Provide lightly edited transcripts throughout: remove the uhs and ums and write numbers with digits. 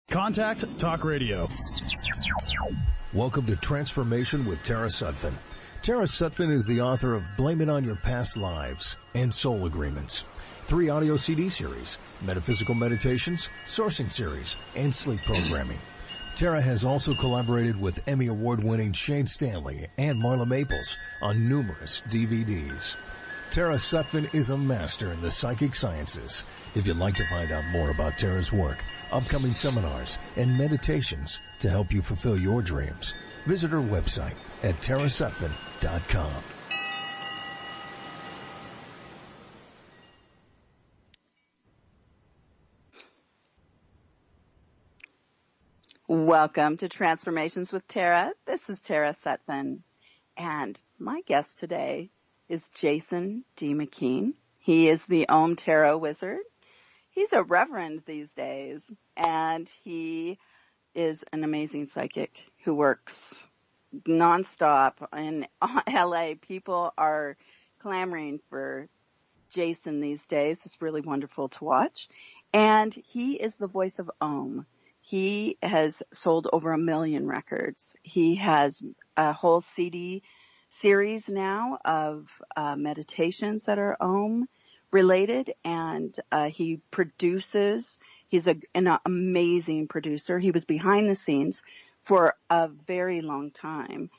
Contact Talk Radio. Welcome to Transformation with Tara Sutphen. Tara Sutphen is the author of Blame It on Your Past Lives and Soul Agreements, 3 audio CD series, Metaphysical Meditations, Sourcing Series, and Sleep Programming. Tara has also collaborated with Emmy Award-winning Shane Stanley and Marla Maples on numerous DVDs. Tara Sutphen is a master in the psychic sciences. If you'd like to find out more about Tara's work, upcoming seminars, and meditations to help you fulfill your dreams, visit her website at tarasutphen.com. Welcome to Transformations with Tara. This is Tara Sutphen, and my guest today is Jason D. McKean. He is the Om Tarot Wizard. He's a reverend these days, and he is an amazing psychic who works nonstop in LA. People are clamoring for Jason these days. It's really wonderful to watch. And he is the voice of Om. He has sold over 1 million records. He has a whole CD series now of meditations that are Om related, and he produces. He's an amazing producer. He was behind the scenes for a very long time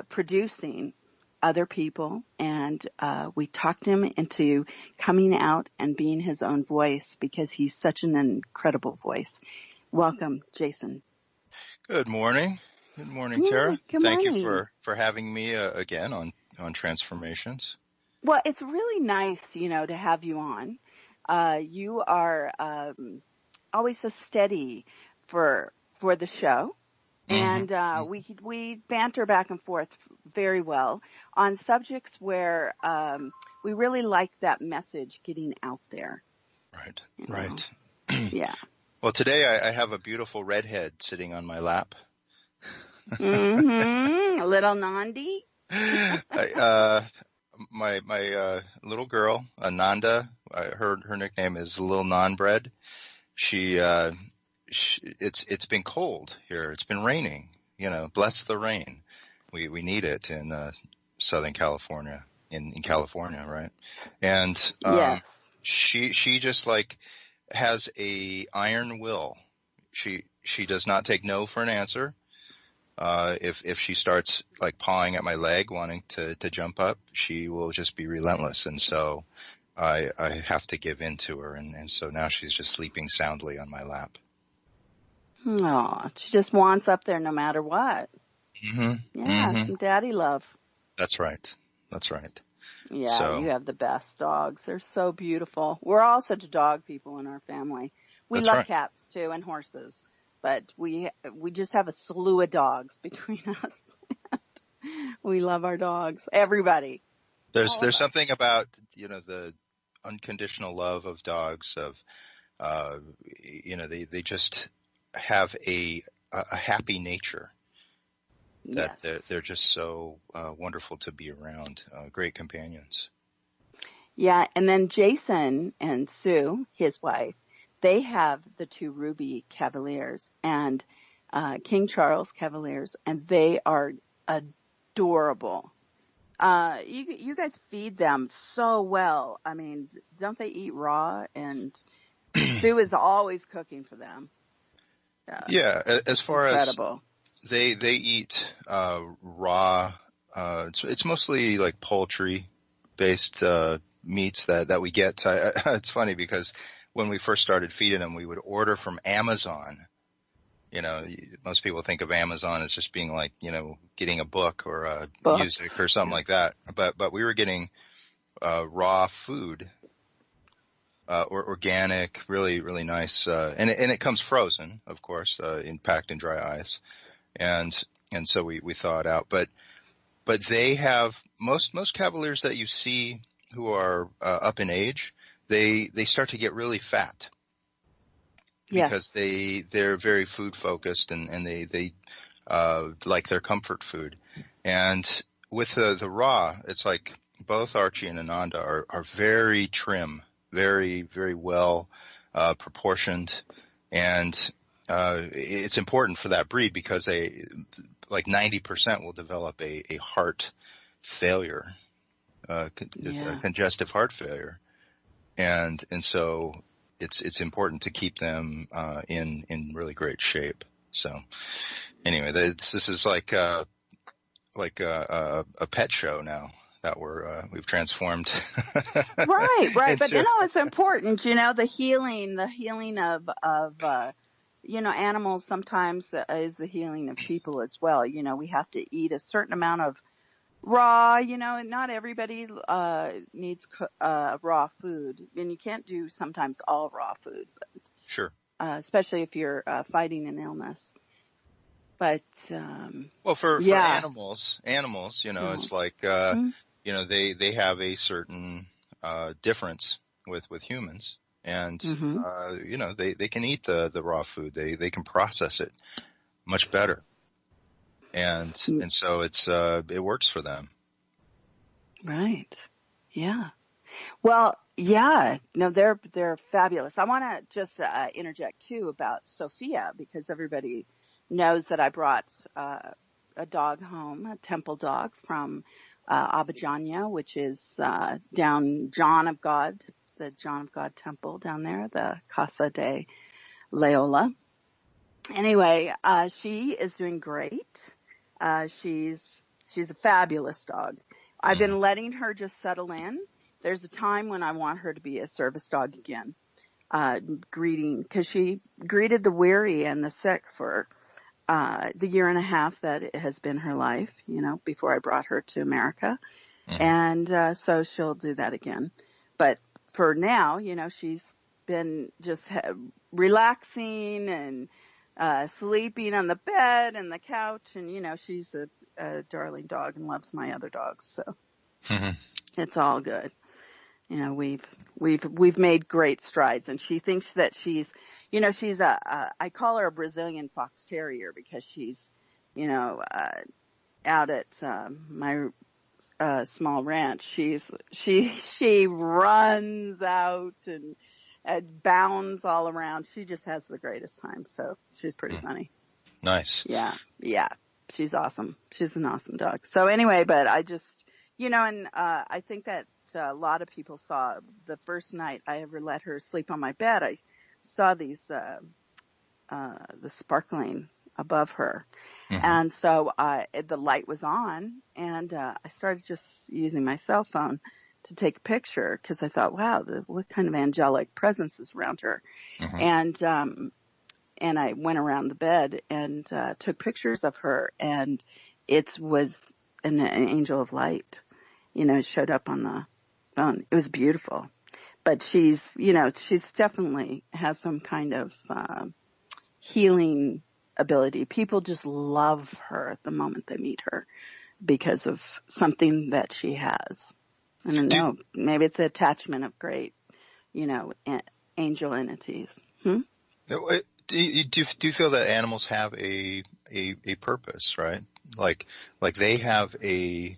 producing other people, and we talked him into coming out and being his own voice because he's such an incredible voice. Welcome, Jason. Good morning. Good morning, Tara. Good Thank morning. you for having me again on Transformations. Well, it's really nice, to have you on. You are always so steady for the show, and we banter back and forth very well on subjects where we really like that message getting out there. Right, right. Yeah. Well, today I have a beautiful redhead sitting on my lap. A little Nandi. My little girl, Ananda, her nickname is Little Non-Bread. It's been cold here. It's been raining. Bless the rain. We need it in Southern California, in California, right? And Yes. She just has a iron will. She does not take no for an answer. If she starts pawing at my leg, wanting to jump up, she will just be relentless. And so I have to give in to her. And so now she's just sleeping soundly on my lap. Oh, she just wants up there no matter what. Mm-hmm. Yeah, some daddy love. That's right. That's right. Yeah, So, you have the best dogs. They're so beautiful. We're all such dog people in our family. We That's love right. cats too and horses, but we just have a slew of dogs between us. We love our dogs. Everybody. There's something about the unconditional love of dogs. They just have a happy nature. That Yes. they're just so wonderful to be around, great companions. Yeah, and then Jason and Sue, his wife, they have the 2 Ruby Cavaliers and King Charles Cavaliers, and they are adorable. You guys feed them so well. I mean, don't they eat raw? And Sue is always cooking for them. Yeah, as far incredible. as they eat raw, it's mostly poultry based meats that we get. It's funny because when we first started feeding them, we would order from Amazon. Most people think of Amazon as just being getting a book or music or something like that. But we were getting raw food, or organic, really, really nice. And it comes frozen, of course, packed in dry ice. And so we thaw it out. But they have most Cavaliers that you see who are up in age, they start to get really fat. Because they're very food focused and they like their comfort food. And with the raw, it's like both Archie and Ananda are very trim, very, very well proportioned, and it's important for that breed because like 90% will develop a heart failure, a congestive heart failure. And so it's important to keep them, in really great shape. So anyway, this is like a pet show now that we've transformed. Right. But into, it's important, the healing of, animals sometimes is the healing of people as well. We have to eat a certain amount of raw, and not everybody, needs, raw food, and you can't do sometimes all raw food, but, sure. Especially if you're, fighting an illness. But, well, for animals, it's like, mm-hmm. they have a certain, difference with humans, and, Mm-hmm. they can eat the raw food. They can process it much better. And so it works for them. Right. Yeah. Well, yeah, no, they're fabulous. I want to just interject too about Sophia, because everybody knows that I brought a dog home, a temple dog from Abidjania, which is down the John of God temple down there, the Casa de Leola. Anyway, she is doing great. She's a fabulous dog. I've been letting her just settle in. There's a time when I want her to be a service dog again, because she greeted the weary and the sick for the year and a half that it has been her life, before I brought her to America. Mm-hmm. And so she'll do that again. But for now, she's been just relaxing and sleeping on the bed and the couch, and she's a darling dog and loves my other dogs, so it's all good. We've made great strides, and she thinks that she's I call her a Brazilian fox terrier because she's out at my small ranch. She runs out and bounds all around. She just has the greatest time. So she's pretty funny. Nice. Yeah. She's awesome. She's an awesome dog. So anyway, but I just, and I think that a lot of people saw the first night I ever let her sleep on my bed. I saw these, the sparkling above her. Mm-hmm. And so the light was on, and I started just using my cell phone to take a picture because I thought, wow, what kind of angelic presence is around her. Mm-hmm. And I went around the bed and took pictures of her, and it was an angel of light. It showed up on the phone. It was beautiful. But she's definitely has some kind of healing ability. People just love her the moment they meet her because of something that she has. I don't know. Maybe it's an attachment of great, angel entities. Do you feel that animals have a purpose, right? Like they have a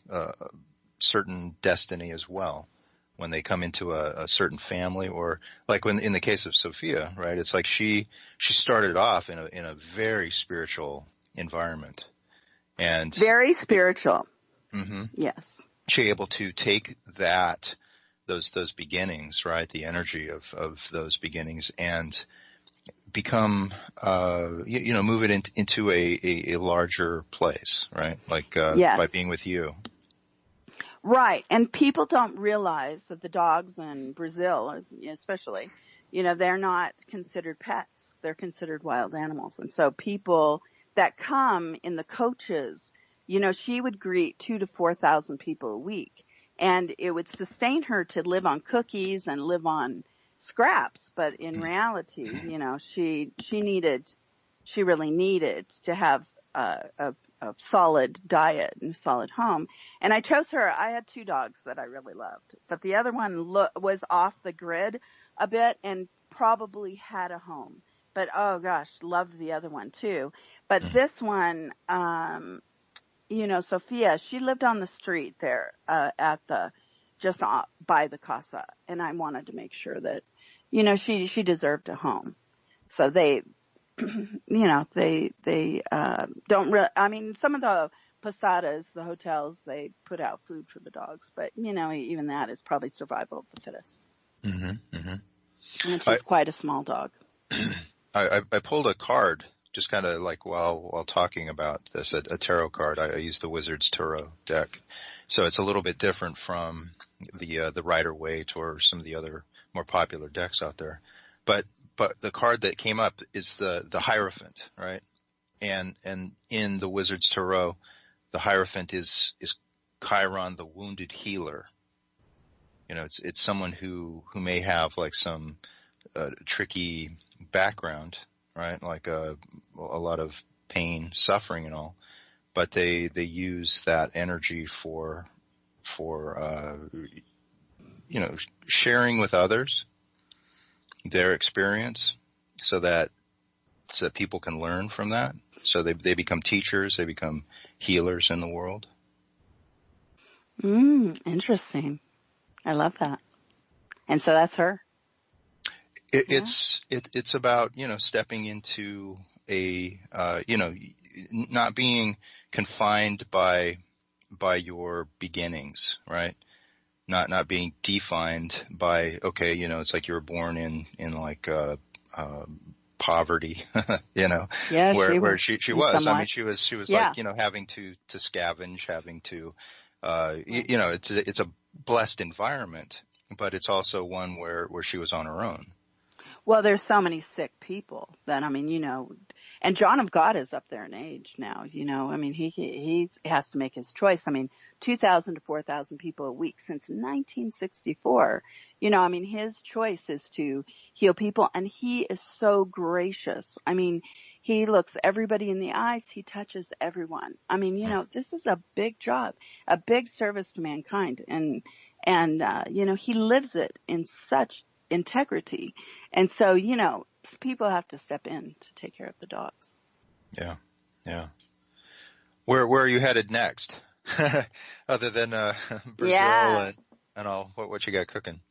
certain destiny as well when they come into a certain family, or like when in the case of Sophia, right? It's like she started off in a very spiritual environment, and very spiritual. Mm-hmm. Yes. She able to take those beginnings, right? The energy of those beginnings, and become, move it into a larger place, right? Like, yes. By being with you. Right. And people don't realize that the dogs in Brazil, especially, they're not considered pets. They're considered wild animals. And so people that come in the coaches, she would greet 2,000 to 4,000 people a week, and it would sustain her to live on cookies and live on scraps. But in reality, she really needed to have a solid diet and solid home. And I chose her. I had 2 dogs that I really loved, but the other one was off the grid a bit and probably had a home. But oh gosh, loved the other one too. But this one, Sophia, she lived on the street there just by the casa, and I wanted to make sure that, she deserved a home. So don't really, I mean, some of the posadas, the hotels, they put out food for the dogs, but even that is probably survival of the fittest. Mm-hmm. Mm-hmm. And she's quite a small dog. I pulled a card just kind of like while talking about this, a tarot card. I used the Wizard's Tarot deck. So it's a little bit different from the Rider-Waite or some of the other more popular decks out there. But the card that came up is the Hierophant, right? And in the Wizard's Tarot, the Hierophant is Chiron, the wounded healer. It's someone who may have like some tricky background, right? Like a lot of pain, suffering and all, but they use that energy for sharing with others their experience so that people can learn from that. So they become teachers, they become healers in the world. Interesting. I love that. And so that's her. It's about, stepping into a, not being confined by your beginnings, right? Not being defined by, okay, it's like you were born in like, poverty, Yeah, where she was. Somewhat. I mean, she was Yeah. like, having to scavenge, having to, it's a blessed environment, but it's also one where she was on her own. Well, there's so many sick people that, I mean, and John of God is up there in age now, I mean, he has to make his choice. I mean, 2,000 to 4,000 people a week since 1964. I mean, his choice is to heal people, and he is so gracious. I mean, he looks everybody in the eyes. He touches everyone. I mean, this is a big job, a big service to mankind. And he lives it in such integrity. And so, people have to step in to take care of the dogs. Yeah. Yeah. Where are you headed next? Other than, Brazil and all, what you got cooking?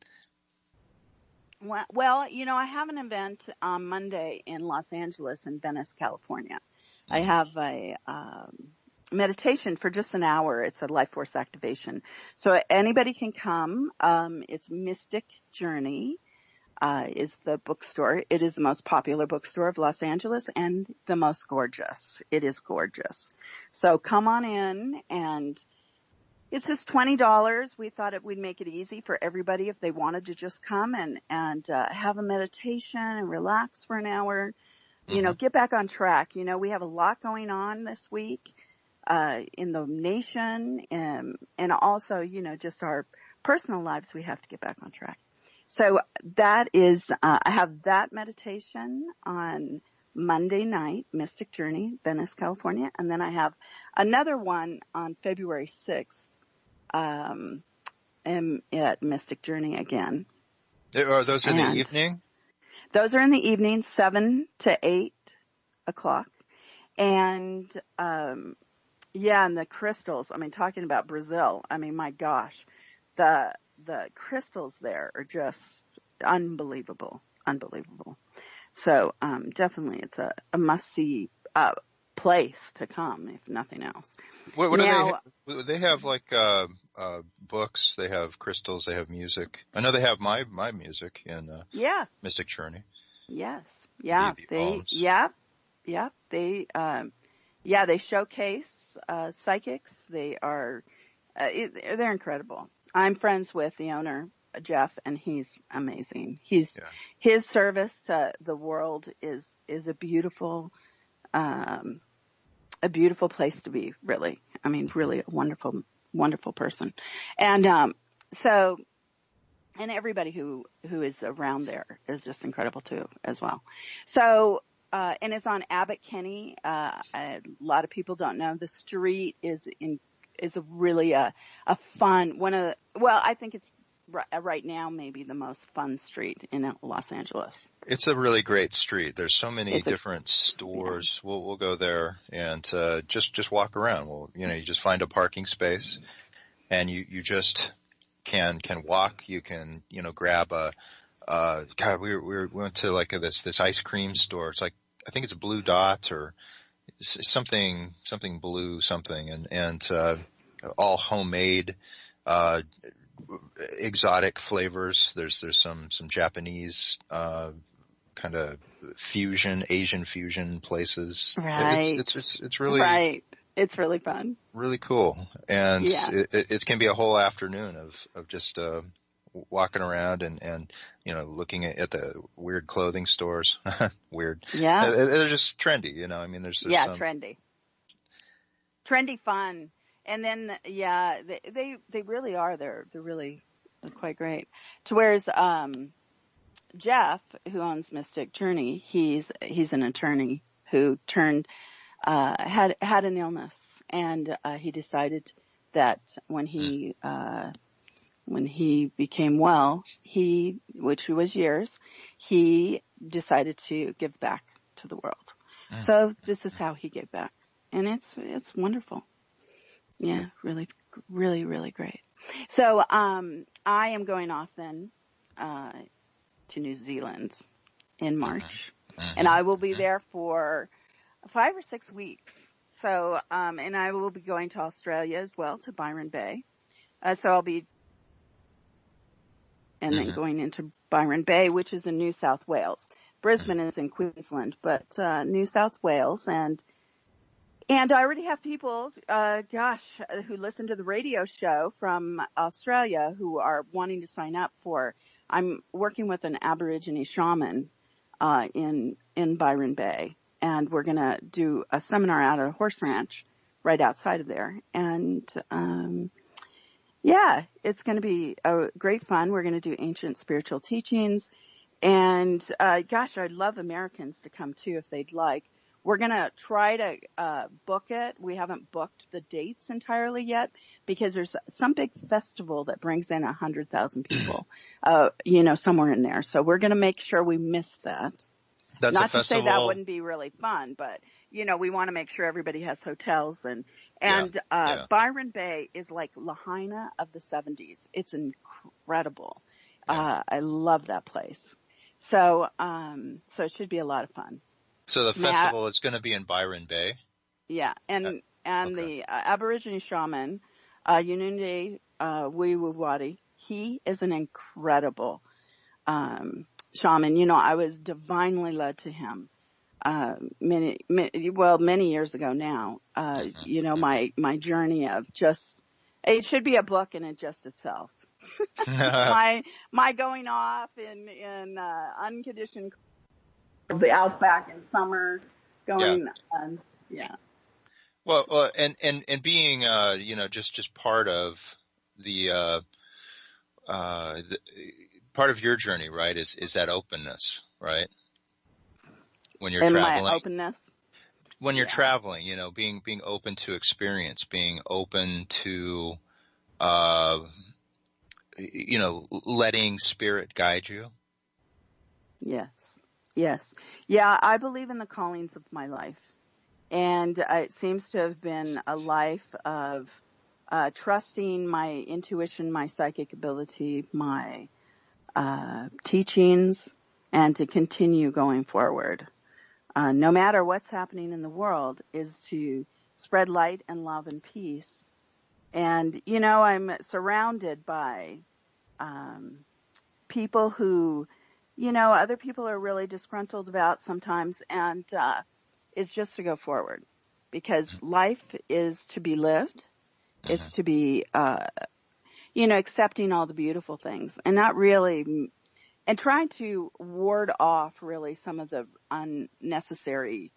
Well, I have an event on Monday in Los Angeles and Venice, California. I have a, meditation for just an hour. It's a life force activation. So anybody can come. It's Mystic Journey. Is the bookstore. It is the most popular bookstore of Los Angeles and the most gorgeous. It is gorgeous. So come on in, and it's just $20. We thought we'd make it easy for everybody if they wanted to just come and have a meditation and relax for an hour. Get back on track. We have a lot going on this week in the nation, and also, just our personal lives. We have to get back on track. So that is, I have that meditation on Monday night, Mystic Journey, Venice, California. And then I have another one on February 6th, at Mystic Journey again. Are those in the evening? Those are in the evening, 7 to 8 o'clock. And, and the crystals, I mean, talking about Brazil, I mean, my gosh, the crystals there are just unbelievable. So, definitely it's a must-see, place to come, if nothing else. What now, do they have like, books, they have crystals, they have music. I know they have my music in, Mystic Journey. Yes. Yeah. They showcase, psychics. They are, they're incredible. I'm friends with the owner, Jeff, and he's amazing. His service to the world is a beautiful place to be, really. I mean, really a wonderful, wonderful person. And, and everybody who is around there is just incredible too, as well. So, and it's on Abbott Kinney. A lot of people don't know the street is a really a fun I think it's right now maybe the most fun street in Los Angeles. It's a really great street. There's so many different stores. Yeah. We'll go there and just walk around. You just find a parking space, and you just can walk. You can grab we went to like this ice cream store. It's like I think it's a blue dot or something blue something, and all homemade, exotic flavors. There's some Japanese kind of Asian fusion places. Right. It's really right. It's really fun. really cool, and Yeah. it can be a whole afternoon of just walking around and looking at the weird clothing stores. Weird. Yeah. They're just trendy, I mean, there's Yeah, some. trendy fun. And then, they really are. They're really quite great. To whereas, Jeff, who owns Mystic Journey, he's an attorney who had an illness, and he decided that when he became well, which was years, he decided to give back to the world. So this is how he gave back, and it's wonderful. Yeah, really, really, really great. So I am going off then to New Zealand in March, and I will be there for 5 or 6 weeks. So and I will be going to Australia as well, to Byron Bay. So I'll be and then going into Byron Bay, which is in New South Wales. Brisbane is in Queensland, but New South Wales, and I already have people, who listen to the radio show from Australia who are wanting to sign up for. I'm working with an Aborigine shaman in Byron Bay, and we're going to do a seminar at a horse ranch right outside of there, and it's going to be great fun. We're going to do ancient spiritual teachings. And, I'd love Americans to come too if they'd like. We're going to try to book it. We haven't booked the dates entirely yet because there's some big festival that brings in 100,000 people, somewhere in there. So we're going to make sure we miss that. That's Not a festival. to say that wouldn't be really fun, but, we want to make sure everybody has hotels. And Byron Bay is like Lahaina of the 70s. It's incredible. Yeah. I love that place. So it should be a lot of fun. So the festival is going to be in Byron Bay? Yeah. And the Aborigine shaman, Yununde Wiwawati, he is an incredible shaman. I was divinely led to him many years ago now. My journey of it should be a book in it just itself. my going off in unconditioned the outback in summer, going Well, and being just part of the part of your journey, right? Is that openness, right? When you're traveling, my openness. When you're traveling, being open to experience, being open to letting spirit guide you. Yes. Yeah, I believe in the callings of my life. And it seems to have been a life of trusting my intuition, my psychic ability, my teachings, and to continue going forward. No matter what's happening in the world, is to spread light and love and peace. And, I'm surrounded by people who, other people are really disgruntled about sometimes, and it's just to go forward. Because life is to be lived. It's to be, accepting all the beautiful things and not really, and trying to ward off really some of the unnecessary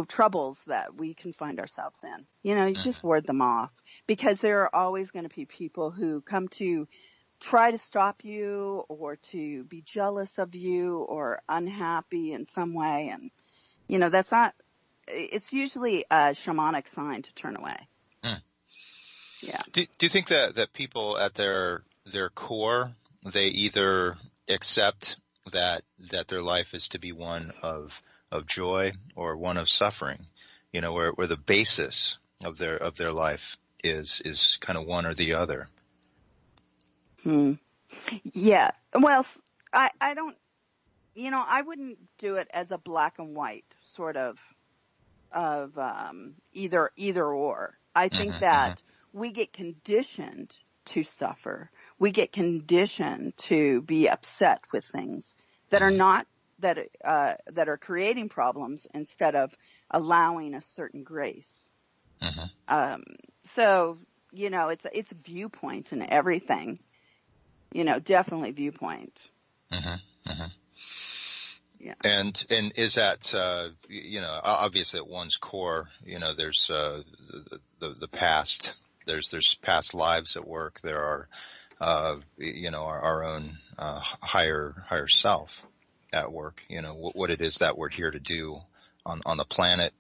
troubles that we can find ourselves in. You just ward them off, because there are always going to be people who come to try to stop you or to be jealous of you or unhappy in some way. And, that's not, it's usually a shamanic sign to turn away. Yeah. Do you think that people at their core, they either accept that their life is to be one of joy or one of suffering, where the basis of their life is kind of one or the other? Yeah. Well, I don't I wouldn't do it as a black and white sort of either or. I think Mm-hmm, mm-hmm, that we get conditioned to suffer. We get conditioned to be upset with things that are mm-hmm, not that are creating problems instead of allowing a certain grace. mm-hmm, Um, so it's viewpoint and everything. Definitely viewpoint. mm-hmm, mm-hmm. Yeah. And is that obviously at one's core, there's the past, there's past lives at work, there are our own higher self at work, what it is that we're here to do on the planet,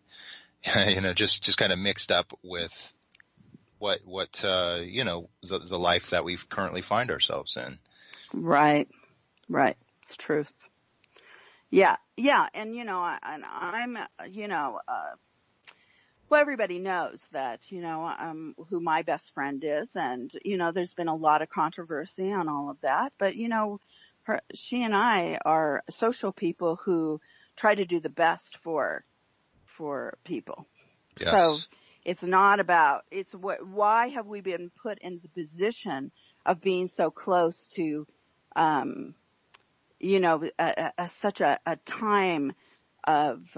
just kind of mixed up with what the life that we currently find ourselves in. Right. Right. It's truth. Yeah. Yeah. And I'm well, everybody knows that, who my best friend is. And, there's been a lot of controversy on all of that. But, she and I are social people who try to do the best for people. So Yes. it's not about, why have we been put in the position of being so close to, such a time of,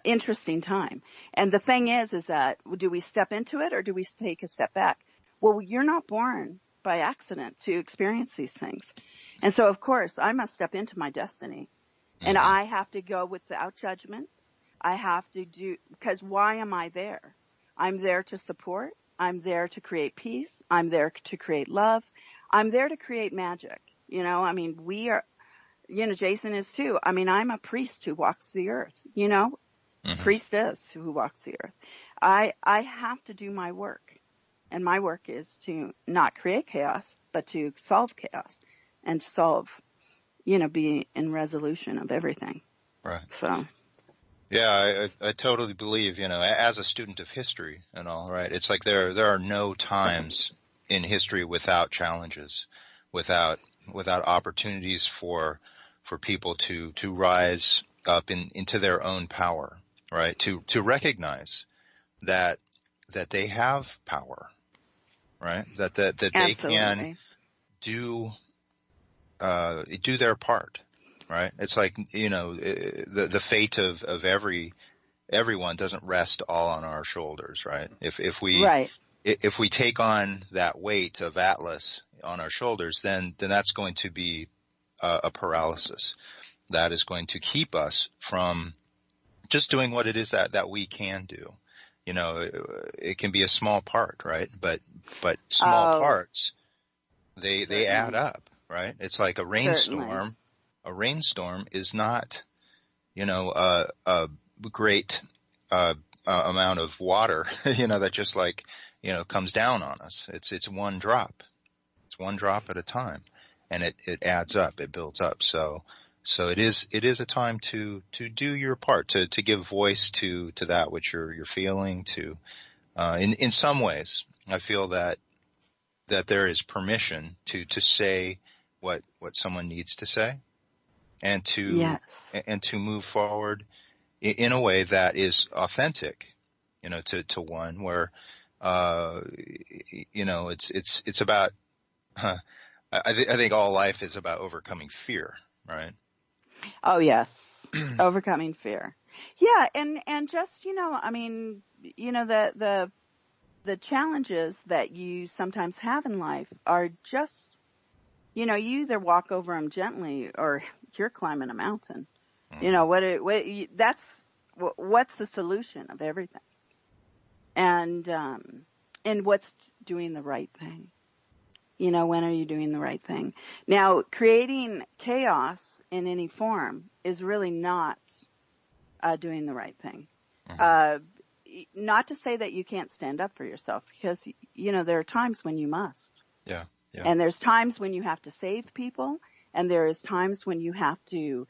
interesting time. And the thing is that do we step into it or do we take a step back? Well, you're not born by accident to experience these things. And so, of course, I must step into my destiny, and Mm-hmm. I have to go without judgment. I have to because why am I there? I'm there to support. I'm there to create peace. I'm there to create love. I'm there to create magic. We are, Jason is too. I'm a priest who walks the earth, Mm-hmm. priestess who walks the earth. I have to do my work, and my work is to not create chaos, but to solve chaos and be in resolution of everything. Right. So. Yeah, I totally believe, as a student of history and all, right, it's like there are no times in history without challenges, without opportunities for people to rise up into their own power, right? To recognize that they have power, right? That they can Absolutely. do their part, right? It's like, the fate of everyone doesn't rest all on our shoulders, right? If Right. we take on that weight of Atlas on our shoulders, then that's going to be a paralysis that is going to keep us from just doing what it is that we can do. It can be a small part, right? But small Oh, parts, they add certainly. up, right? It's like a Certainly. rainstorm. A rainstorm is not, a great amount of water, that just like, comes down on us. It's one drop. It's one drop at a time, and it adds up. It builds up. So it is a time to do your part, to give voice to that which you're feeling. To in some ways, I feel that there is permission to say what someone needs to say, and to Yes. move forward in a way that is authentic, to one where, it's about, I think all life is about overcoming fear, right? Oh, yes. Overcoming fear. Yeah. And just, the challenges that you sometimes have in life are just, you either walk over them gently or you're climbing a mountain. Mm-hmm. What's the solution of everything? And what's doing the right thing? When are you doing the right thing? Now, creating chaos in any form is really not doing the right thing. Mm-hmm. Not to say that you can't stand up for yourself, because, there are times when you must. Yeah. Yeah. And there's times when you have to save people, and there is times when you have to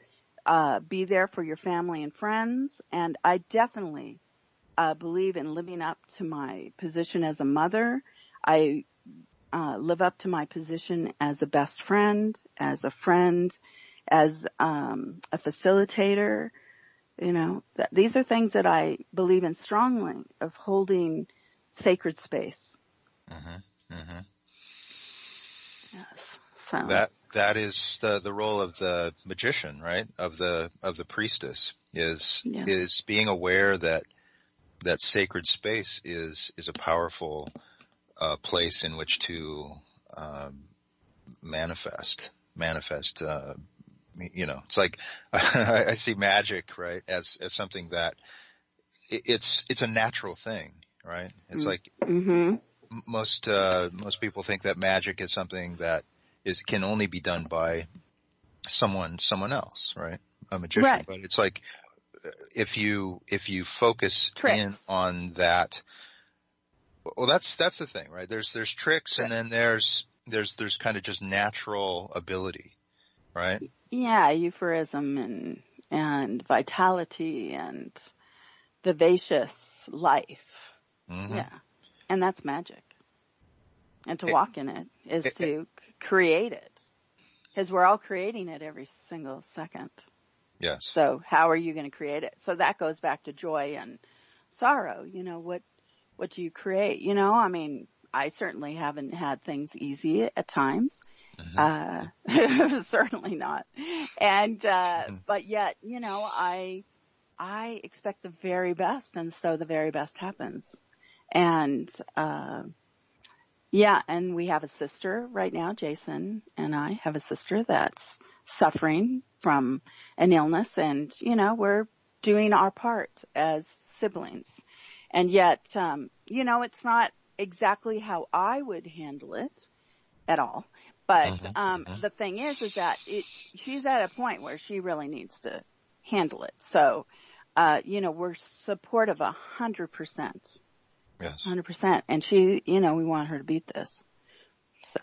be there for your family and friends. And I definitely believe in living up to my position as a mother. I live up to my position as a best friend, as a friend, as a facilitator. These are things that I believe in strongly, of holding sacred space. Mm-hmm. Mm-hmm. Yes. So that is the role of the magician, right? Of the priestess is being aware that sacred space is a powerful place in which to manifest. It's like I see magic, right, as something that it's a natural thing, right? It's like most people think that magic is something that can only be done by someone else, right? A magician. right. But it's like if you focus in Tricks. on that, well, that's the thing, right? There's tricks, and then there's kind of just natural ability, right? Yeah, euphorism and vitality and vivacious life. Mm-hmm. Yeah. And that's magic. And to walk in it is to create it. Because we're all creating it every single second. Yes. So how are you going to create it? So that goes back to joy and sorrow. What do you create? I mean, I certainly haven't had things easy at times. Mm-hmm. Certainly not. And, but yet, I expect the very best. And so the very best happens. And, and we have a sister right now, Jason and I have a sister that's suffering from an illness, and, we're doing our part as siblings. And yet, it's not exactly how I would handle it at all. But, the thing is that she's at a point where she really needs to handle it. So, we're supportive 100%. Yes. 100%. And she, we want her to beat this. So.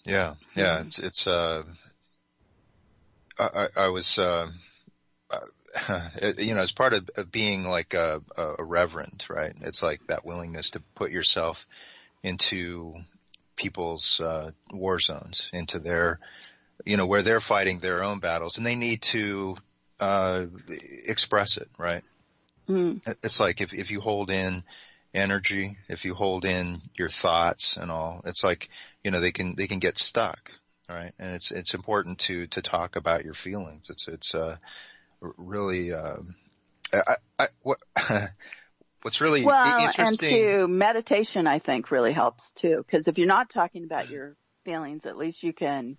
Yeah. Yeah. It's, I was, as part of being like a reverend, right? It's like that willingness to put yourself into people's, war zones, into their, where they're fighting their own battles, and they need to, express it, right? It's like if you hold in energy, if you hold in your thoughts and all, it's like, they can get stuck, right? And it's important to talk about your feelings. It's really, what's really interesting. And to meditation, I think, really helps too. Because if you're not talking about your feelings, at least you can,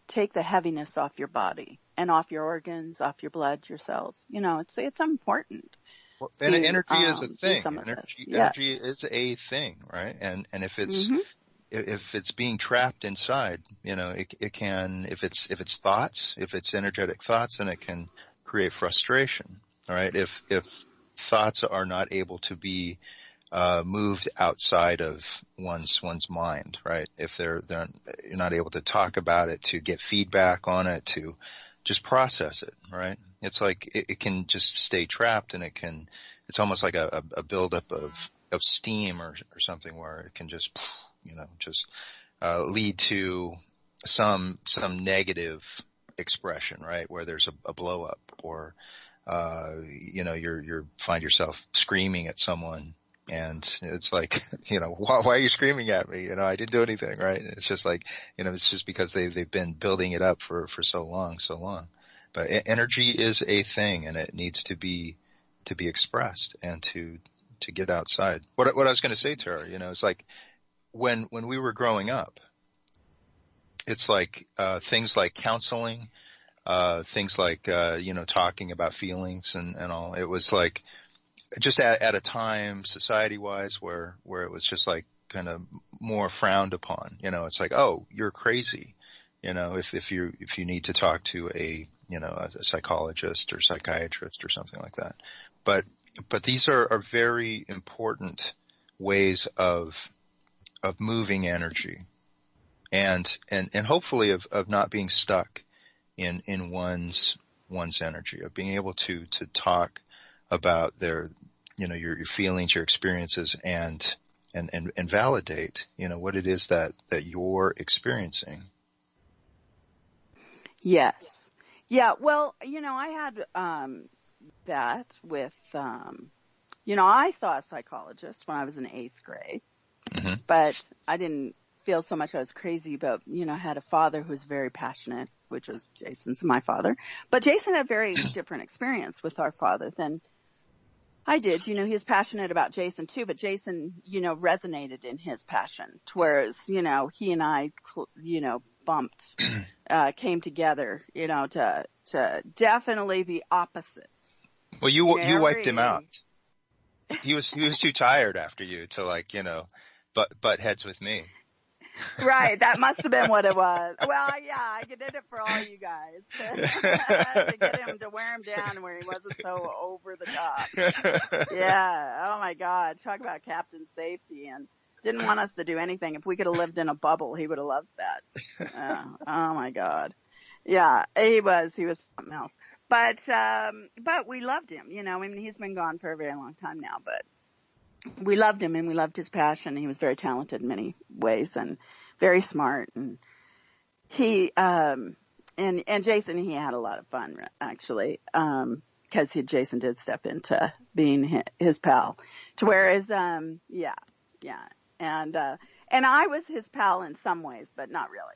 take the heaviness off your body and off your organs, off your blood, your cells. It's important. Well, and energy is a thing. Energy is a thing, right? And if it's if it's being trapped inside, it can, if it's thoughts, if it's energetic thoughts, then it can create frustration. All right. If thoughts are not able to be moved outside of one's mind, right? If you're not able to talk about it, to get feedback on it, to just process it, right? It's like it can just stay trapped, and it's almost like a buildup of steam or something, where it can just, lead to some negative expression, right? Where there's a blow up, or, you find yourself screaming at someone. And it's like, why are you screaming at me? I didn't do anything, right? It's just like, it's just because they've been building it up for so long. But energy is a thing, and it needs to be expressed and to get outside. What I was going to say, Tara, it's like when we were growing up, it's like, things like counseling, things like, talking about feelings and all. It was like, just at a time society-wise where it was just like kind of more frowned upon. It's like, oh, you're crazy. If you need to talk to a psychologist or psychiatrist or something like that. But these are very important ways of moving energy, and hopefully of not being stuck in one's energy, of being able to talk about your feelings, your experiences, and and validate, what it is that you're experiencing. Yes. Yeah. Well, I had, that with, I saw a psychologist when I was in 8th grade, Mm-hmm. but I didn't feel so much I was crazy, but, I had a father who was very passionate, which was Jason's, my father. But Jason had a very different experience with our father than I did. He was passionate about Jason too, but Jason, resonated in his passion. Whereas, he and I, bumped, came together, to definitely be opposites. Well, you wiped him out. He was too tired after you to butt heads with me. Right. That must have been what it was. Well, yeah, I did it for all you guys to get him to wear him down where he wasn't so over the top. Yeah. Oh my God. Talk about Captain Safety, and didn't want us to do anything. If we could have lived in a bubble, he would have loved that. Oh my God. Yeah, he was something else. But we loved him, I mean, he's been gone for a very long time now, but we loved him and we loved his passion. He was very talented in many ways and very smart. And he, and Jason, he had a lot of fun actually, cause Jason did step into being his pal to whereas, yeah. And I was his pal in some ways, but not really.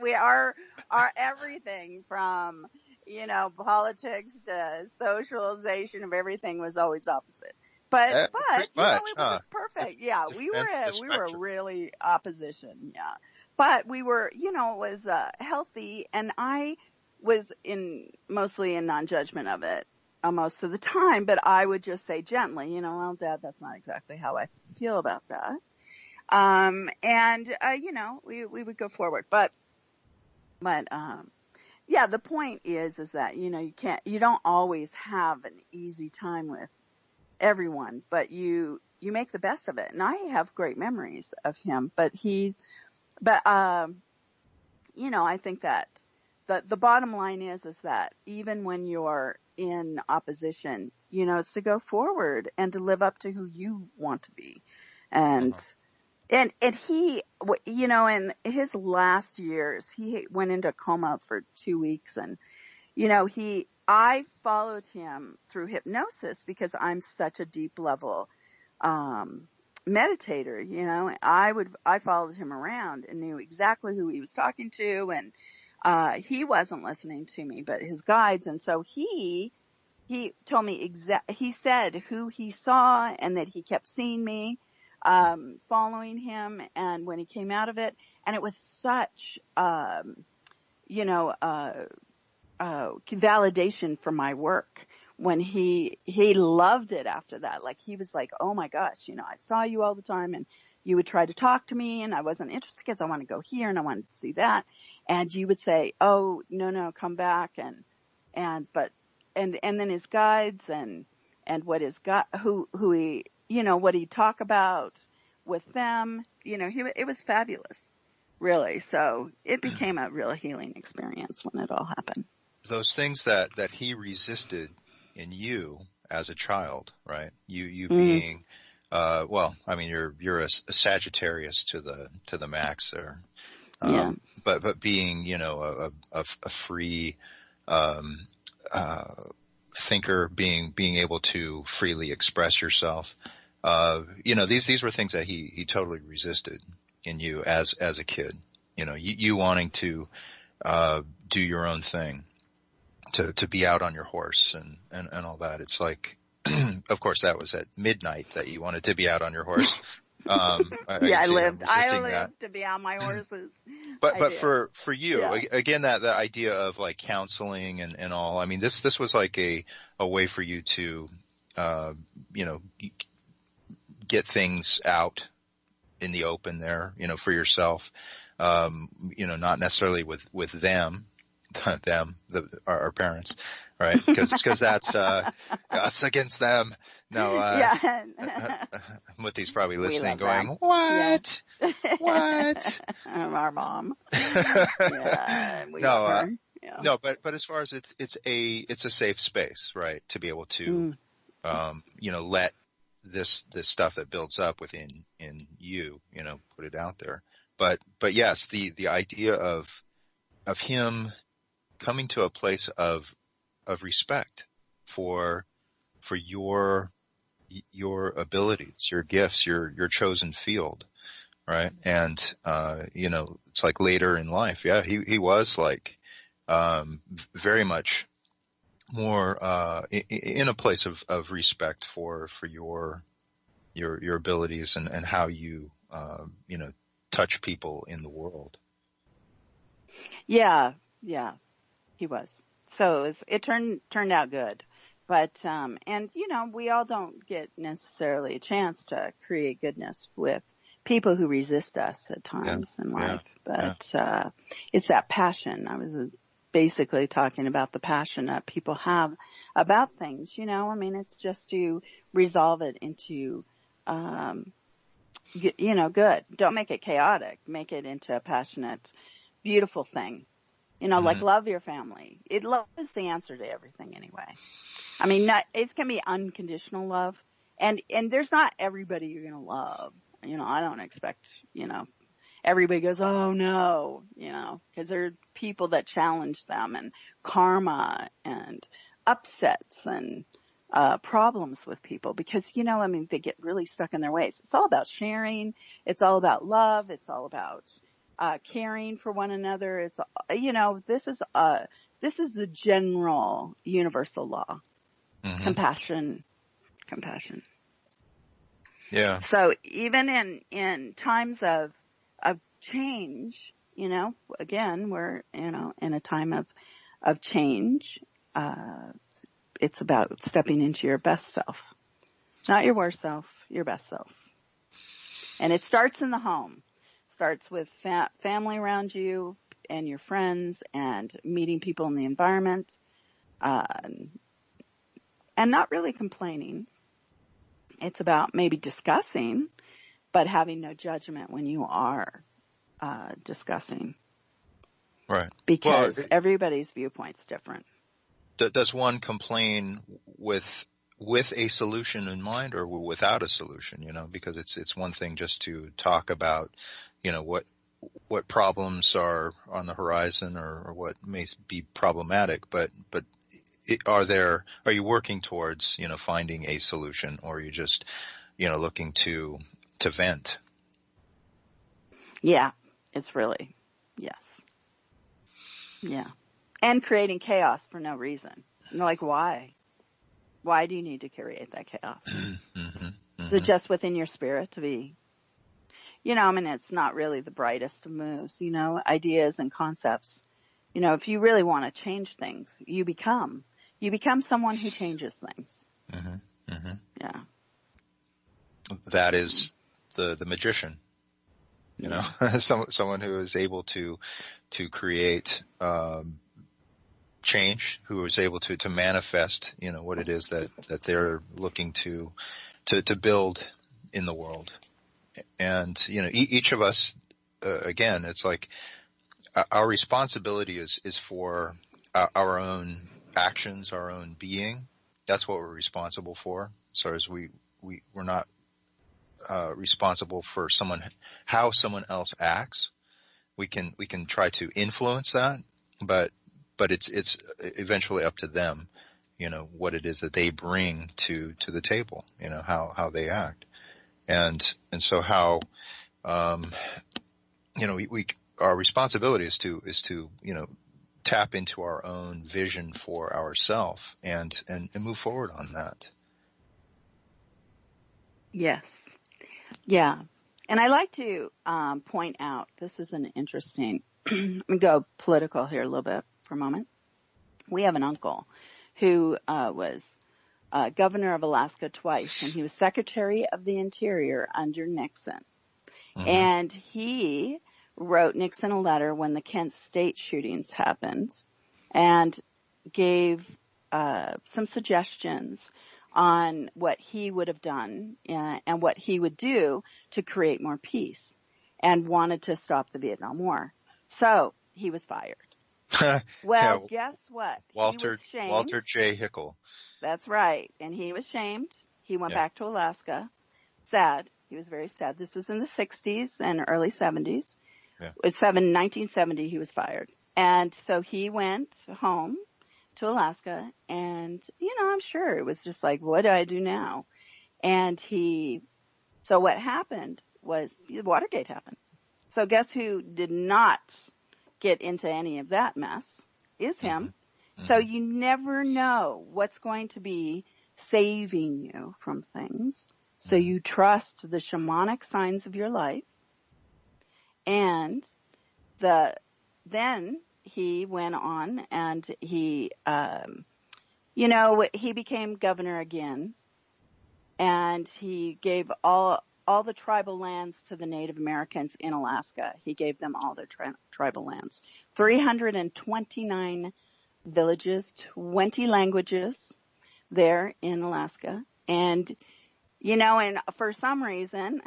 We are everything from, politics to socialization of everything was always opposite. But it was perfect. Yeah, we were really opposition. Yeah, but we were, it was healthy, and I was mostly in non-judgment of it most of the time. But I would just say gently, well, Dad, that's not exactly how I feel about that. We would go forward, but yeah, the point is that, you don't always have an easy time with everyone, but you make the best of it. And I have great memories of him, I think that the bottom line is that even when you're in opposition, it's to go forward and to live up to who you want to be. And, And he, in his last years, he went into a coma for 2 weeks, and, I followed him through hypnosis because I'm such a deep level, meditator, I followed him around and knew exactly who he was talking to, and, he wasn't listening to me, but his guides. And so he told me he said who he saw and that he kept seeing me, following him, and when he came out of it, and it was such, validation for my work when he loved it after that. Like, he was like, oh my gosh, I saw you all the time and you would try to talk to me and I wasn't interested because I want to go here and I wanted to see that. And you would say, oh, no, come back. And then his guides and what his who he, what he'd talk about with them, it was fabulous, really. So it became a real healing experience when it all happened. Those things that he resisted in you as a child, right? You being, you're a Sagittarius to the max there. Yeah. But being, a free, thinker, being able to freely express yourself. These were things that he totally resisted in you as a kid. You wanting to do your own thing, to be out on your horse and all that. It's like, of course, that was at midnight that you wanted to be out on your horse. I lived to be on my horses. But for you, again, that idea of like counseling and all, I mean, this was like a way for you to, get things out in the open there, for yourself, not necessarily with them, our parents, right? Because that's us against them. No, Muti's probably listening going, them. What? Yeah. What? Our mom. Yeah, no, but as far as it's a safe space, right? To be able to, let this stuff that builds up within in you, put it out there. But yes, the idea of him coming to a place of respect for your abilities, your gifts, your chosen field, right? And it's like later in life, yeah, he was like very much more in a place of respect for your abilities and how you touch people in the world. Yeah, he was. So it turned out good. But and we all don't get necessarily a chance to create goodness with people who resist us at times in life. But it's that passion. I was basically talking about the passion that people have about things, it's just to resolve it into good. Don't make it chaotic. Make it into a passionate, beautiful thing. Like love your family. Love is the answer to everything anyway. It's going to be unconditional love. And there's not everybody you're going to love. I don't expect, everybody goes, oh no, because there are people that challenge them and karma and upsets and problems with people because, they get really stuck in their ways. It's all about sharing. It's all about love. It's all about caring for one another. It's, this is the general universal law. Compassion. Yeah. So even in times of change, again, we're, in a time of change. It's about stepping into your best self, not your worst self, your best self. And it starts in the home. Starts with family around you and your friends and meeting people in the environment, and not really complaining. It's about maybe discussing, but having no judgment when you are discussing. Right. Because everybody's viewpoint's different. Does one complain with a solution in mind or without a solution, because it's one thing just to talk about, what problems are on the horizon or what may be problematic, but are you working towards, finding a solution, or are you just, looking to vent? Yeah, it's really, yes. Yeah. And creating chaos for no reason. Like, why? Why do you need to create that chaos? Is it just within your spirit to be, it's not really the brightest of moves, ideas and concepts. If you really want to change things, you become someone who changes things. Yeah. That is the magician, someone who is able to create, change, who is able to manifest, what it is that they're looking to build in the world. And, each of us, again, it's like our responsibility is for our own actions, our own being. That's what we're responsible for. As far as we're not responsible for how someone else acts. We can try to influence that, but it's eventually up to them, what it is that they bring to the table, how they act. And so how, our responsibility is to, tap into our own vision for ourselves and move forward on that. Yes. Yeah. And I like to point out, this is an interesting, let me go political here a little bit for a moment. We have an uncle who was governor of Alaska twice, and he was Secretary of the Interior under Nixon. And he wrote Nixon a letter when the Kent State shootings happened and gave some suggestions on what he would have done and what he would do to create more peace, and wanted to stop the Vietnam War. So he was fired. Well, guess what? Walter He was shamed. Walter J. Hickel. That's right. And he was shamed. he went Yeah. back to Alaska. Sad. He was very sad. This was in the 60s and early 70s. Yeah. It's 1970 he was fired. And so he went home to Alaska, and, I'm sure it was just like, what do I do now? And so what happened was Watergate happened. So guess who did not get into any of that mess is him. Mm-hmm. So you never know what's going to be saving you from things. So you trust the shamanic signs of your life. And then he went on and he became governor again, and he gave all the tribal lands to the Native Americans in Alaska. He gave them all their tribal lands. 329 villages, 20 languages there in Alaska. And, and for some reason,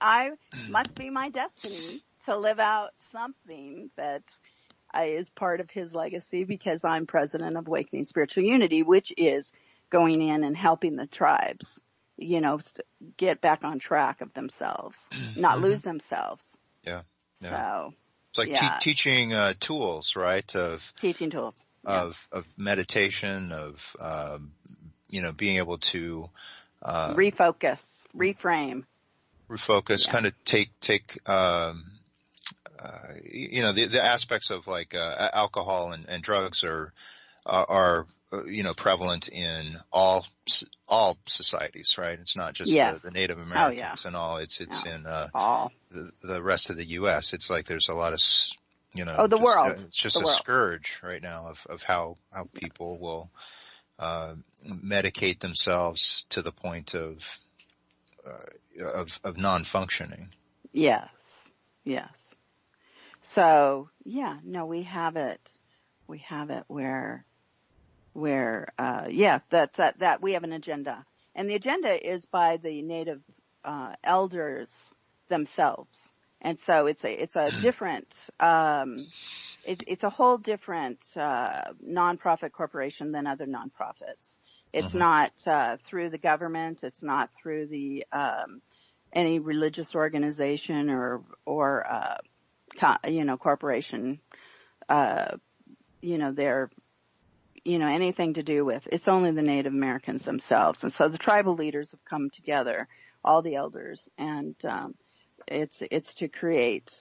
I must be my destiny to live out something that is part of his legacy, because I'm president of Awakening Spiritual Unity, which is going in and helping the tribes, get back on track of themselves, not lose themselves. Yeah. So it's like teaching tools, right? Teaching tools of meditation, of being able to refocus, reframe, kind of take the aspects of like alcohol and drugs are prevalent in all societies, right? It's not just the Native Americans and all. It's in all the rest of the U.S. It's like there's a lot of the world. It's just a scourge right now of how people will medicate themselves to the point of non-functioning. Yes. So we have it. We have it where that we have an agenda, and the agenda is by the Native elders themselves, and so it's a different it's a whole different nonprofit corporation than other nonprofits. It's not through the government. It's not through the any religious organization or corporation. They're anything to do with. It's only the Native Americans themselves, and so the tribal leaders have come together, all the elders, and it's to create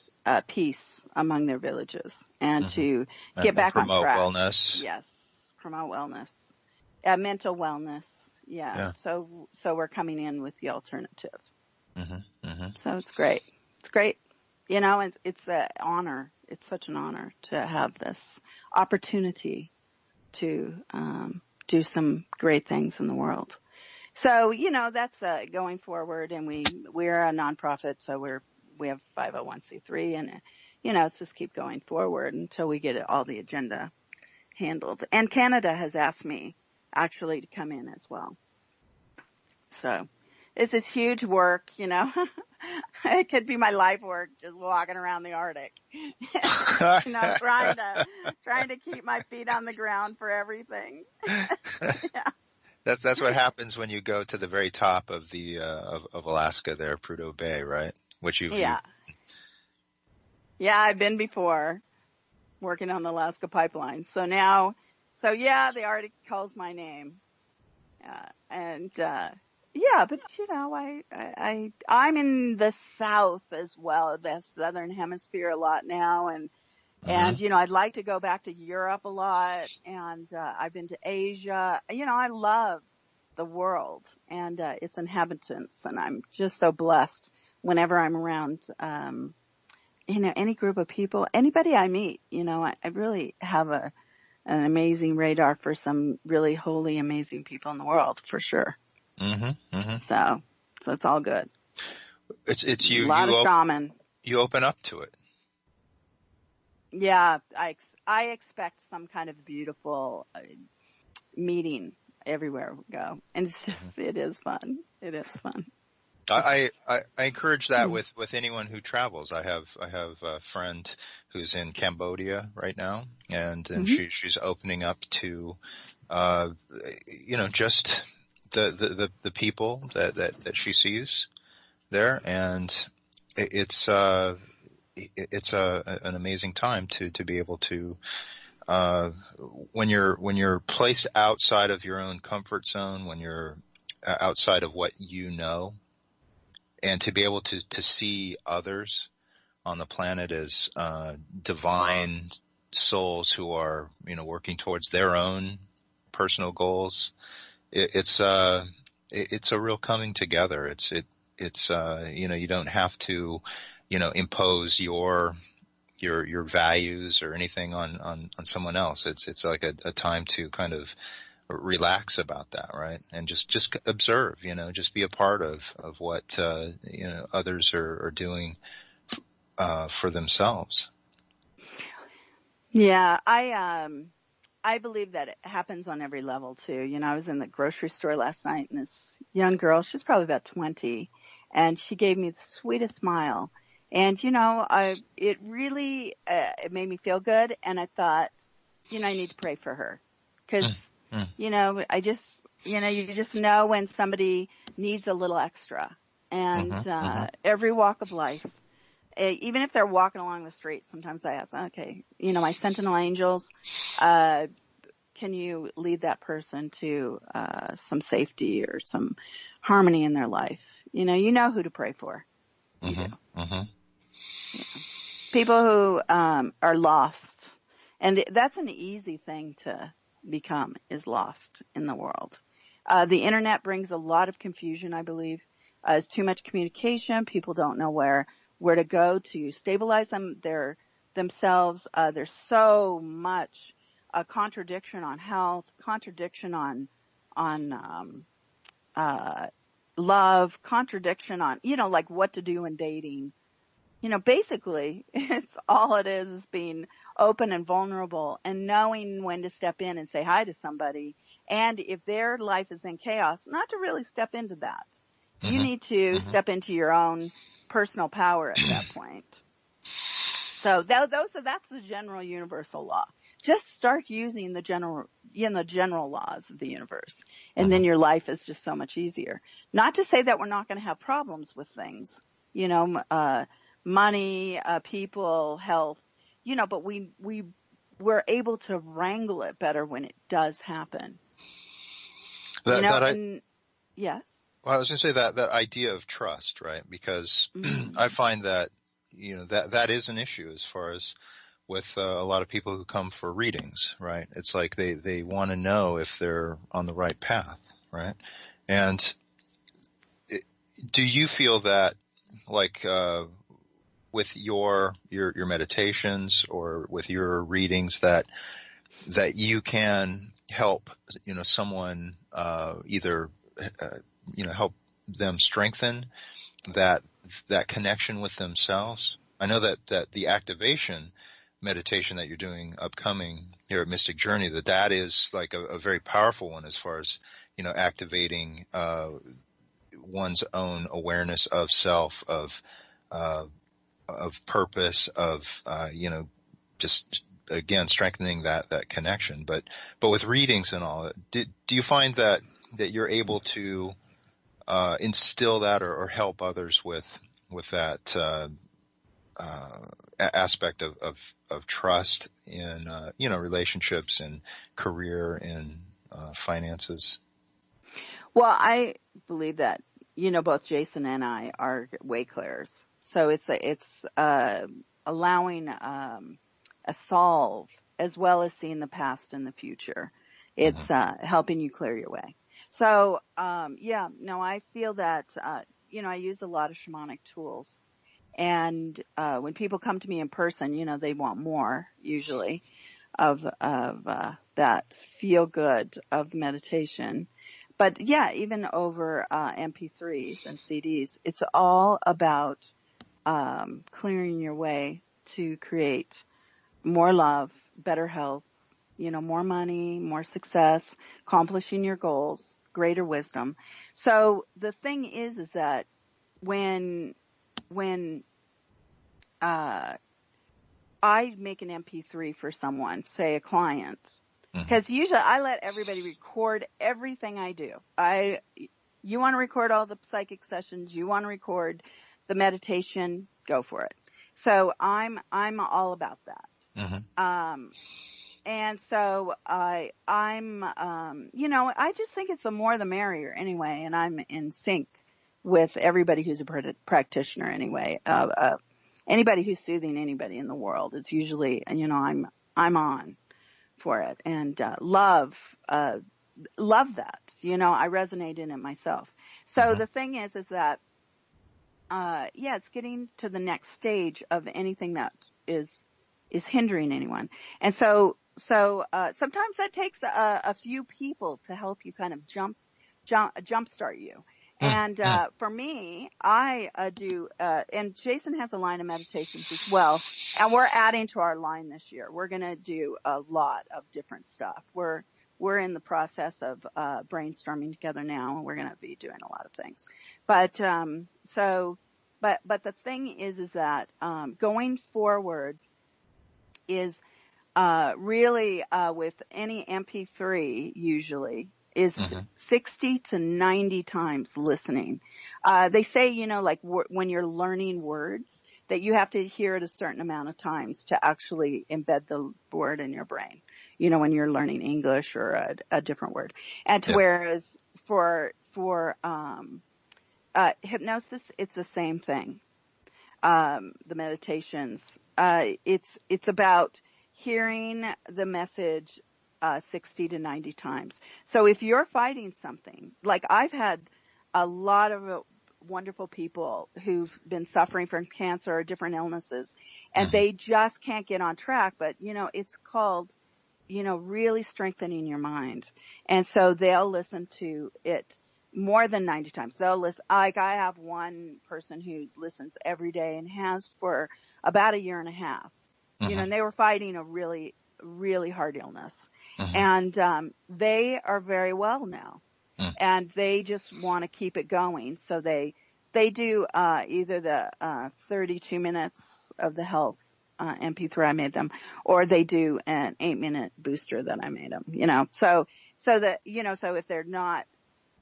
peace among their villages and to get back on track. Promote wellness. Yes, promote wellness, mental wellness. Yeah. So we're coming in with the alternative. So it's great. It's great. It's an honor. It's such an honor to have this opportunity to do some great things in the world. So, that's going forward, and we're a nonprofit, so we have 501c3, and it's just keep going forward until we get all the agenda handled. And Canada has asked me actually to come in as well. So this is huge work, It could be my life work, just walking around the Arctic, trying to keep my feet on the ground for everything. That's what happens when you go to the very top of the of Alaska there, Prudhoe Bay, right? I've been before, working on the Alaska pipeline. So the Arctic calls my name, but I'm in the South as well, the Southern Hemisphere a lot now, and I'd like to go back to Europe a lot, and I've been to Asia. I love the world and its inhabitants, and I'm just so blessed whenever I'm around any group of people, anybody I meet. I really have an amazing radar for some really holy, amazing people in the world, for sure. So it's all good. It's you. A lot of shaman. You open up to it. Yeah, I expect some kind of beautiful meeting everywhere we go, and it's just it is fun. It is fun. I encourage that with anyone who travels. I have a friend who's in Cambodia right now, and she's opening up to just the people that she sees there, and it's an amazing time to be able to, when you're placed outside of your own comfort zone, when you're outside of what you know, and to be able to see others on the planet as divine souls who are, working towards their own personal goals. It's a real coming together. It's you don't have to, impose your values or anything on someone else. It's like a time to kind of relax about that, right? And just observe, just be a part of what, others are doing, for themselves. Yeah, I believe that it happens on every level too. I was in the grocery store last night and this young girl, she's probably about 20, and she gave me the sweetest smile. And, it really, it made me feel good. And I thought, I need to pray for her because, I just, you just know when somebody needs a little extra, and, every walk of life, even if they're walking along the street, sometimes I ask, okay, my sentinel angels, can you lead that person to some safety or some harmony in their life? You know who to pray for. You do. Yeah. People who are lost, and that's an easy thing to become, is lost in the world. The internet brings a lot of confusion, I believe. It's too much communication. People don't know where to go to stabilize themselves. There's so much contradiction on health, contradiction on love, contradiction on, like what to do in dating. Basically, it's all it is being open and vulnerable and knowing when to step in and say hi to somebody. And if their life is in chaos, not to really step into that. You need to step into your own personal power at that point. So that's the general universal law. Just start using the general laws of the universe, and then your life is just so much easier. Not to say that we're not going to have problems with things, money, people, health, but we're able to wrangle it better when it does happen. Yes. Well, I was going to say that idea of trust, right? Because I find that, that is an issue as far as with a lot of people who come for readings, right? It's like they want to know if they're on the right path, right? And do you feel that, like, with your meditations or with your readings that you can help, someone, either, help them strengthen that connection with themselves? I know that the activation meditation that you're doing upcoming here at Mystic Journey, that is like a very powerful one as far as, activating, one's own awareness of self, of purpose, of, just again, strengthening that connection. But with readings and all, do you find that you're able to, instill that or help others with that, aspect of trust in, relationships and career and, finances? Well, I believe that, both Jason and I are way clearers. So it's allowing a solve as well as seeing the past and the future. It's helping you clear your way. So, I feel that, I use a lot of shamanic tools. And when people come to me in person, they want more usually of that feel good of meditation. But yeah, even over MP3s and CDs, it's all about clearing your way to create more love, better health, more money, more success, accomplishing your goals, greater wisdom. So the thing is that when I make an MP3 for someone, say a client, Because usually I let everybody record everything I do. You want to record all the psychic sessions, you want to record the meditation, go for it. So I'm all about that. And so I'm I just think it's the more the merrier anyway, and I'm in sync with everybody who's a practitioner anyway. Anybody who's soothing anybody in the world, it's usually, I'm on for it, and love that. I resonate in it myself. So the thing is that it's getting to the next stage of anything that is hindering anyone, and so sometimes that takes a few people to help you kind of jumpstart you. And for me, I do, and Jason has a line of meditations as well, and we're adding to our line this year. We're going to do a lot of different stuff. We're in the process of brainstorming together now, and we're going to be doing a lot of things. But but the thing is that going forward is really with any MP3 usually is 60 to 90 times listening. They say, like when you're learning words, that you have to hear it a certain amount of times to actually embed the word in your brain, when you're learning English or a different word. And whereas for hypnosis, it's the same thing. The meditations, it's about hearing the message 60 to 90 times. So if you're fighting something, like I've had a lot of wonderful people who've been suffering from cancer or different illnesses, and they just can't get on track, but it's called, really strengthening your mind. And so they'll listen to it more than 90 times. They'll listen. Like I have one person who listens every day and has for about a year and a half, and they were fighting a really, really hard illness. And they are very well now, and they just want to keep it going. So they do either the 32 minutes of the health MP3 I made them, or they do an 8-minute booster that I made them. So that so if they're not,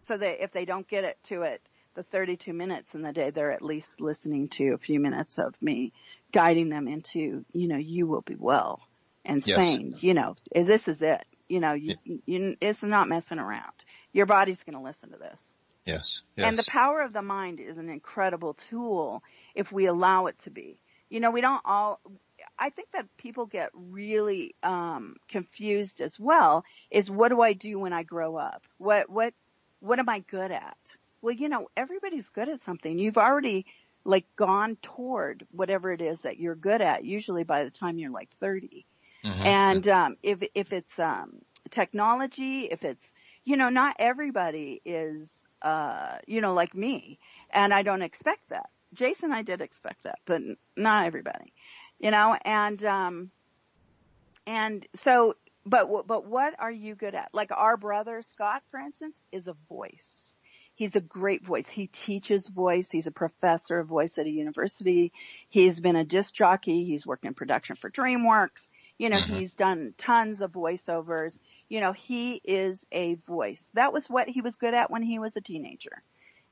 so that if they don't get it to it the 32 minutes in the day, they're at least listening to a few minutes of me guiding them into you will be well. And saying, this is it. It's not messing around. Your body's going to listen to this. Yes. And the power of the mind is an incredible tool if we allow it to be. We don't all. I think that people get really confused as well. Is what do I do when I grow up? What am I good at? Well, everybody's good at something. You've already gone toward whatever it is that you're good at. Usually by the time you're 30. And if it's technology, if it's not everybody is like me, and I don't expect that. Jason, I did expect that, but not everybody, and so but what are you good at? Like our brother Scott, for instance, is a voice. He's a great voice. He teaches voice. He's a professor of voice at a university. He's been a disc jockey. He's worked in production for DreamWorks. He's done tons of voiceovers. He is a voice. That was what he was good at when he was a teenager.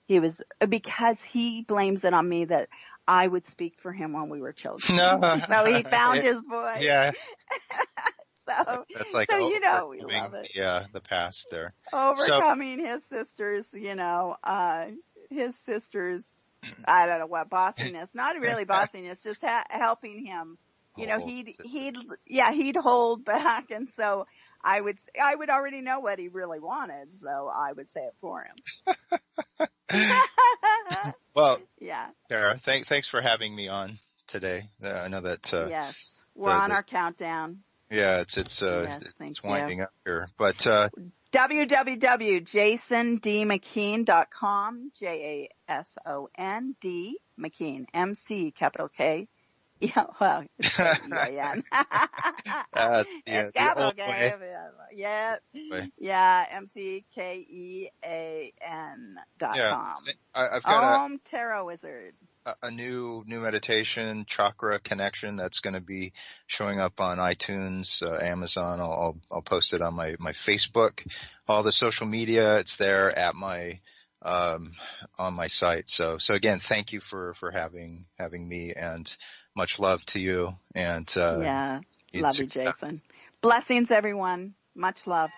Because he blames it on me that I would speak for him when we were children. No. So he found his voice. Yeah. That's we love it. Yeah, the past there. Overcoming his sisters, his sisters, I don't know what bossiness, not really bossiness, just helping him. He'd hold back, and so I would already know what he really wanted, so I would say it for him. Well, yeah, Tara, thanks for having me on today. I know that. Yes, we're on our countdown. Yeah, it's winding up here, but www.jasondmckean.com, JASON McKean, MC capital K. Yeah, well, it's it's capital K. Yeah, MCKEAN.com. I've got Tarot Wizard. a new meditation, chakra connection, that's going to be showing up on iTunes, Amazon. I'll post it on my Facebook, all the social media. It's there at my on my site. So again, thank you for having me, and much love to you. And love you, Jason. Blessings, everyone. Much love.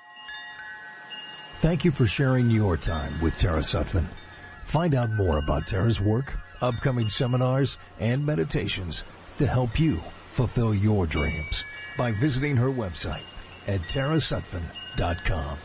Thank you for sharing your time with Tara Sutphen. Find out more about Tara's work, upcoming seminars, and meditations to help you fulfill your dreams by visiting her website at tarasutphen.com.